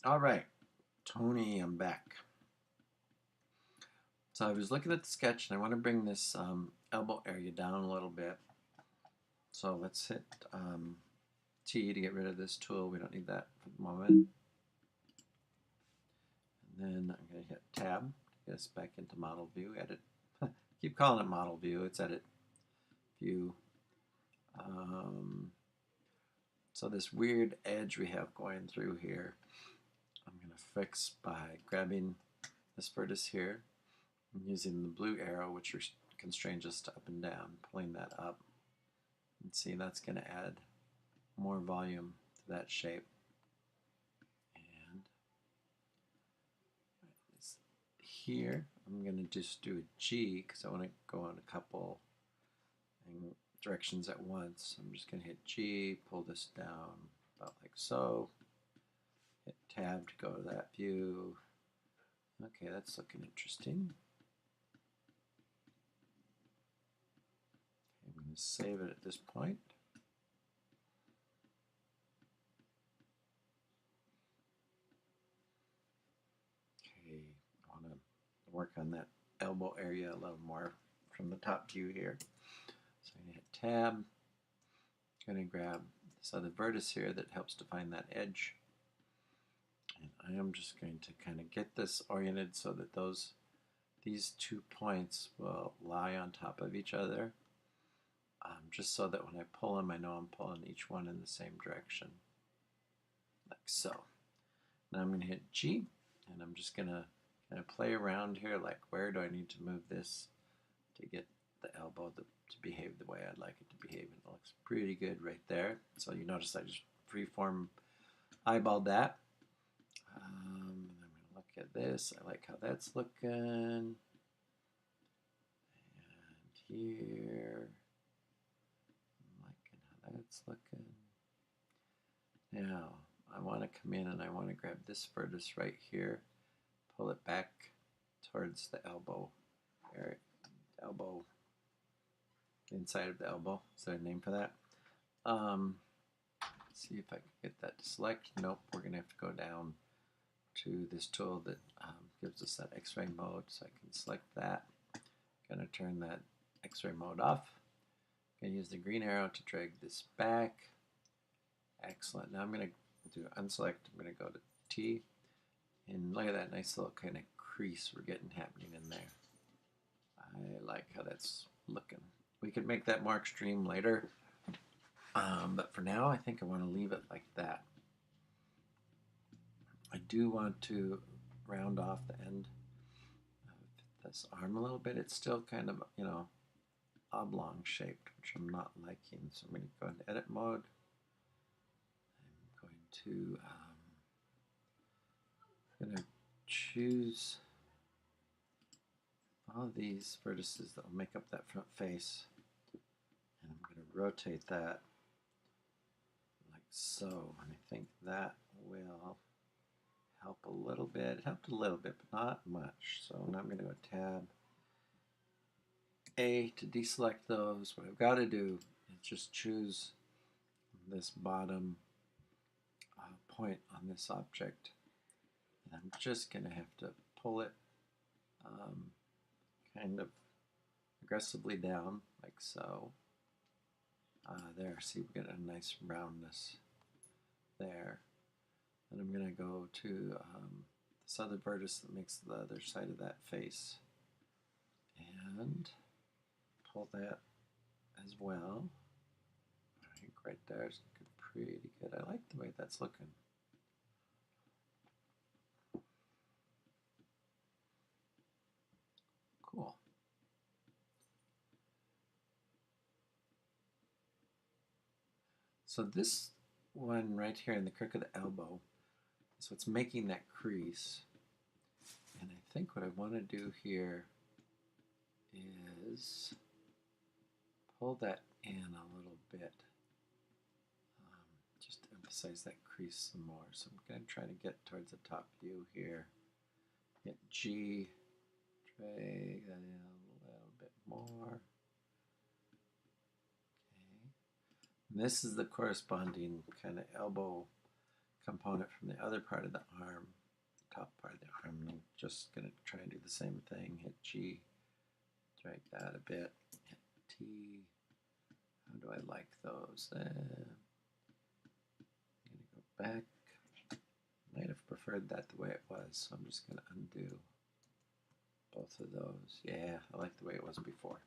All right, Tony, I'm back. So I was looking at the sketch and I want to bring this elbow area down a little bit. So let's hit T to get rid of this tool. We don't need that for the moment. And then I'm going to hit Tab to get us back into Model View, Edit. Keep calling it Model View, it's Edit View. So this weird edge we have going through here, I'm going to fix by grabbing this vertex here and using the blue arrow, which constrains us to up and down, pulling that up. And see, that's going to add more volume to that shape. And here, I'm going to just do a G because I want to go in a couple directions at once. I'm just going to hit G, pull this down about like so. Hit Tab to go to that view. Okay, that's looking interesting. I'm going to save it at this point. Okay, I want to work on that elbow area a little more from the top view here. So I'm going to hit Tab. I'm going to grab this other vertex here that helps define that edge. And I am just going to kind of get this oriented so that these 2 points will lie on top of each other, just so that when I pull them, I know I'm pulling each one in the same direction, like so. Now I'm going to hit G, and I'm just going to kind of play around here, like where do I need to move this to get the elbow to behave the way I'd like it to behave. And it looks pretty good right there. So you notice I just freeform eyeballed that. And I'm going to look at this. I like how that's looking. And here, I'm liking how that's looking. Now, I want to come in and I want to grab this vertex right here, pull it back towards the elbow, inside of the elbow. Is there a name for that? See if I can get that to select. Nope, we're going to have to go down to this tool that gives us that X-ray mode, so I can select that. I'm going to turn that X-ray mode off. I'm going to use the green arrow to drag this back. Excellent. Now I'm going to do unselect. I'm going to go to T, and look at that nice little kind of crease we're getting happening in there. I like how that's looking. We could make that more extreme later, but for now I think I want to leave it like that. I do want to round off the end of this arm a little bit. It's still kind of, oblong shaped, which I'm not liking. So I'm going to go into edit mode. I'm going to choose all these vertices that will make up that front face. And I'm going to rotate that like so. And I think that will help a little bit. It helped a little bit, but not much. So now I'm going to go Tab A to deselect those. What I've got to do is just choose this bottom point on this object. And I'm just going to have to pull it kind of aggressively down, like so. There, see, we get a nice roundness there. Then I'm going to go to this other vertex that makes the other side of that face and pull that as well. I think right there is looking pretty good. I like the way that's looking. Cool. So this one right here in the crook of the elbow is what's making that crease. And I think what I want to do here is pull that in a little bit, just to emphasize that crease some more. So I'm going to try to get towards the top view here. Hit G, drag that in a little bit more. Okay. And this is the corresponding kind of elbow component from the other part of the arm, top part of the arm. I'm just going to try and do the same thing. Hit G, drag that a bit, hit T. How do I like those? I'm going to go back. Might have preferred that the way it was, so I'm just going to undo both of those. Yeah, I like the way it was before.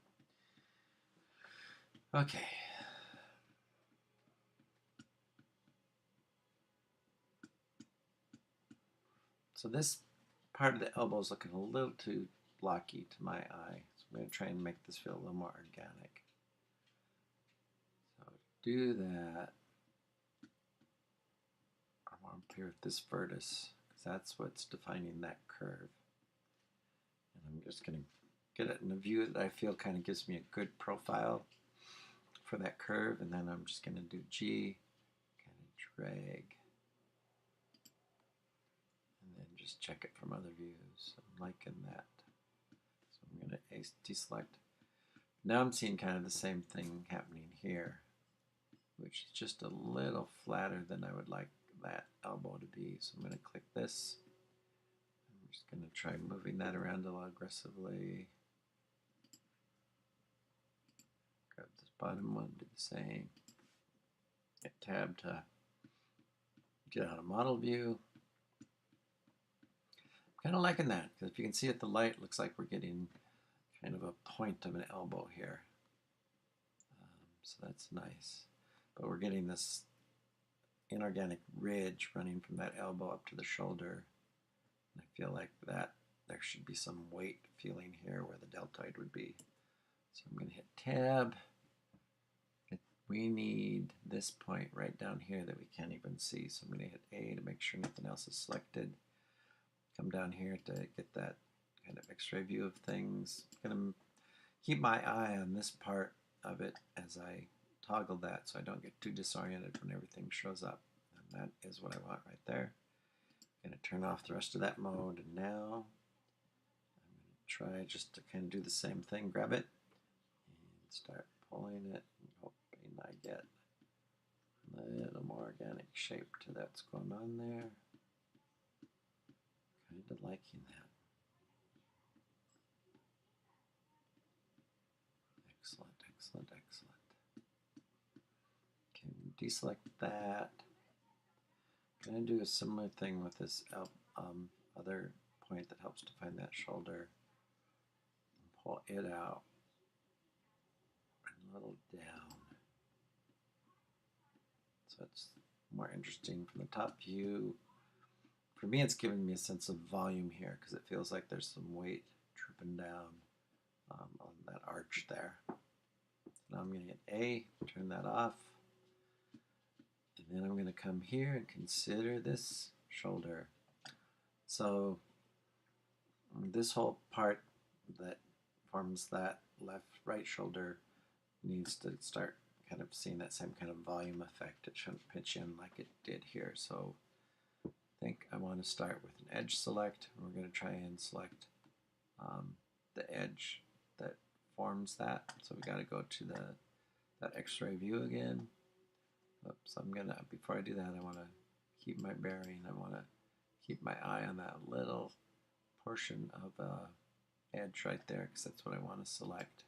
Okay. So this part of the elbow is looking a little too blocky to my eye. So I'm going to try and make this feel a little more organic. So do that. I want to play with this vertex because that's what's defining that curve. And I'm just going to get it in a view that I feel kind of gives me a good profile for that curve. And then I'm just going to do G, kind of drag. And then just check it from other views. I'm liking that. So I'm going to deselect. Now I'm seeing kind of the same thing happening here, which is just a little flatter than I would like that elbow to be. So I'm going to click this. I'm just going to try moving that around a little aggressively. Grab this bottom one, do the same. Hit tab to get out of model view. I'm kind of liking that because if you can see at the light, it looks like we're getting kind of a point of an elbow here. So that's nice. But we're getting this inorganic ridge running from that elbow up to the shoulder. And I feel like that there should be some weight feeling here where the deltoid would be. So I'm going to hit tab. We need this point right down here that we can't even see. So I'm going to hit A to make sure nothing else is selected. Come down here to get that kind of x-ray view of things. I'm going to keep my eye on this part of it as I toggle that so I don't get too disoriented when everything shows up. And that is what I want right there. I'm going to turn off the rest of that mode, and now I'm going to try just to kind of do the same thing. Grab it and start pulling it and hoping I get a little more organic shape to that's going on there. Kind of liking that. Excellent, excellent, excellent. Can deselect that. I'm going to do a similar thing with this other point that helps define that shoulder. Pull it out and a little down. So it's more interesting from the top view. For me, it's giving me a sense of volume here because it feels like there's some weight drooping down on that arch there. Now I'm going to hit A, turn that off, and then I'm going to come here and consider this shoulder. So this whole part that forms that left-right shoulder needs to start kind of seeing that same kind of volume effect. It shouldn't pitch in like it did here. So I think I want to start with an edge select. We're going to try and select the edge that forms that. So we got to go to that X-ray view again. Oops, I'm gonna, before I do that, I want to keep my bearing. I want to keep my eye on that little portion of edge right there because that's what I want to select,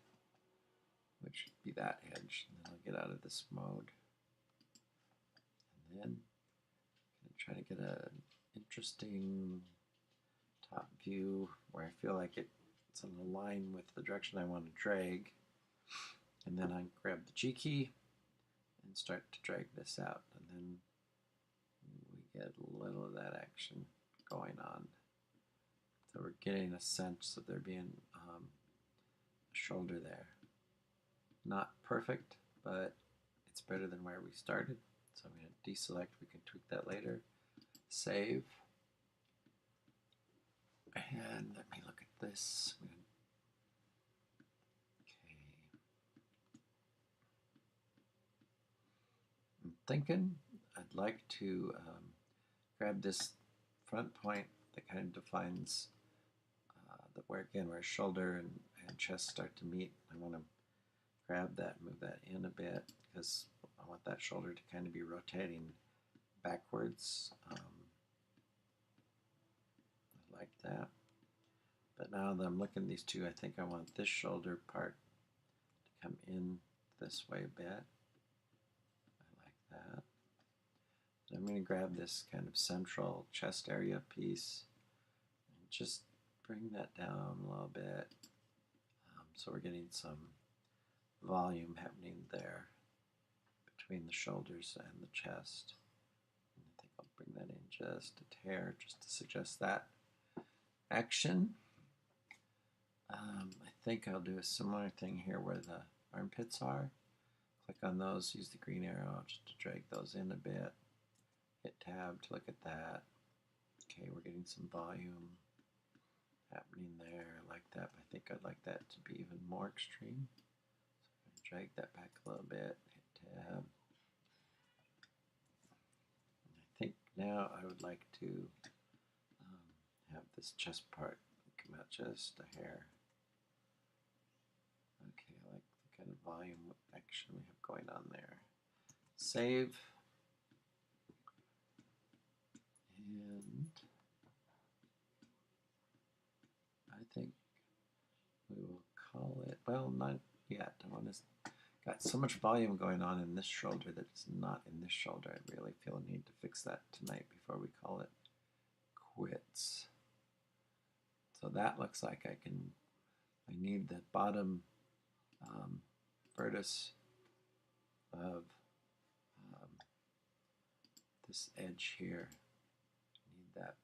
which would be that edge. And then I'll get out of this mode. And then I'm going to try to get an interesting top view where I feel like it's in line with the direction I want to drag. And then I grab the G key and start to drag this out. And then we get a little of that action going on. So we're getting a sense of there being a shoulder there. Not perfect, but it's better than where we started. So I'm going to deselect. We can tweak that later. Save. And let me look at this. Okay. I'm thinking I'd like to grab this front point that kind of defines where shoulder and chest start to meet. I want to grab that, move that in a bit because I want that shoulder to kind of be rotating backwards. I like that. But now that I'm looking at these two, I think I want this shoulder part to come in this way a bit. I like that. So I'm going to grab this kind of central chest area piece and just bring that down a little bit. So we're getting some volume happening there between the shoulders and the chest. And I think I'll bring that in just a hair just to suggest that action. I think I'll do a similar thing here where the armpits are. Click on those, use the green arrow just to drag those in a bit. Hit tab to look at that. Okay, we're getting some volume happening there. I like that, but I think I'd like that to be even more extreme. So I'm going to drag that back a little bit, hit tab. And I think now I would like to have this chest part come out just a hair. Okay, I like the kind of volume action we have going on there. Save. And I think we will call it, well, not yet. I want to, got so much volume going on in this shoulder that it's not in this shoulder. I really feel a need to fix that tonight before we call it quits. So that looks like I need the bottom vertex of this edge here. I need that.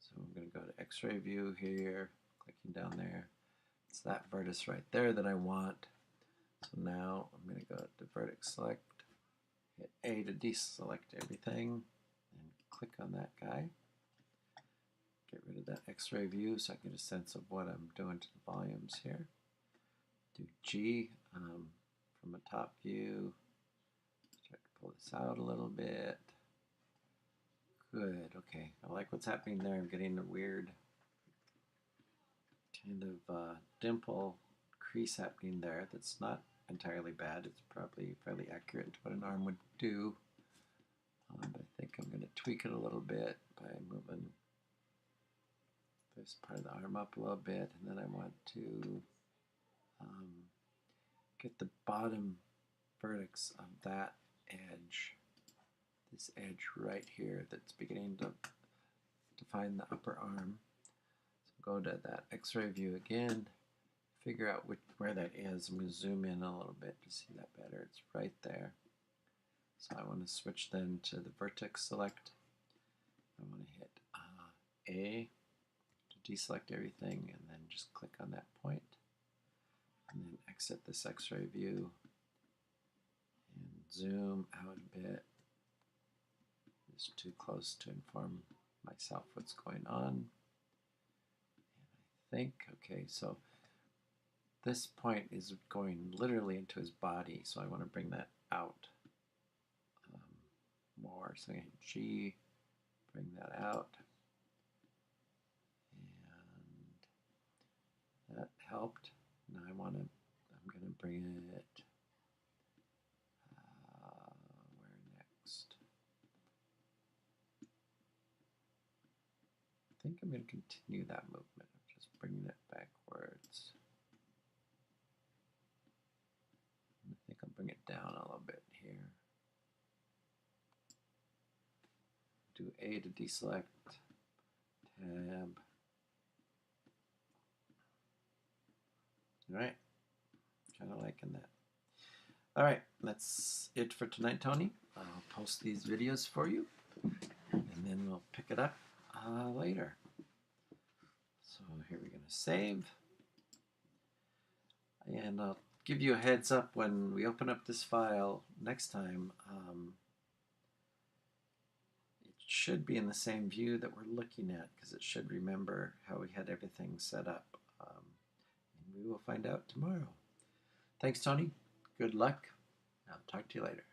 So I'm going to go to X-ray view here, clicking down there. It's that vertex right there that I want. So now I'm going to go to vertex select, hit A to deselect everything, and click on that guy. Get rid of that X-ray view so I can get a sense of what I'm doing to the volumes here. Do G from a top view. Try to pull this out a little bit. Good, okay. I like what's happening there. I'm getting a weird kind of dimple crease happening there that's not entirely bad. It's probably fairly accurate to what an arm would do. But I think I'm going to tweak it a little bit by moving this part of the arm up a little bit, and then I want to get the bottom vertex of that edge, this edge right here that's beginning to define the upper arm. So go to that X-ray view again, figure out where that is. I'm going to zoom in a little bit to see that better. It's right there. So I want to switch then to the vertex select. I want to hit A to deselect everything, and then just click on that point, and then exit this X-ray view and zoom out a bit. It's too close to inform myself what's going on. And I think, okay, so this point is going literally into his body, so I want to bring that out more. So I hit G, bring that out, and that helped. Now I'm going to bring it, where next? I think I'm going to continue that movement of just bringing it backwards. I think I'll bring it down a little bit here. Do A to deselect, tab. All right, kind of liking that. All right, that's it for tonight, Tony. I'll post these videos for you, and then we'll pick it up later. So here we're going to save, and I'll give you a heads up when we open up this file next time. It should be in the same view that we're looking at, because it should remember how we had everything set up. And we will find out tomorrow. Thanks, Tony. Good luck. I'll talk to you later.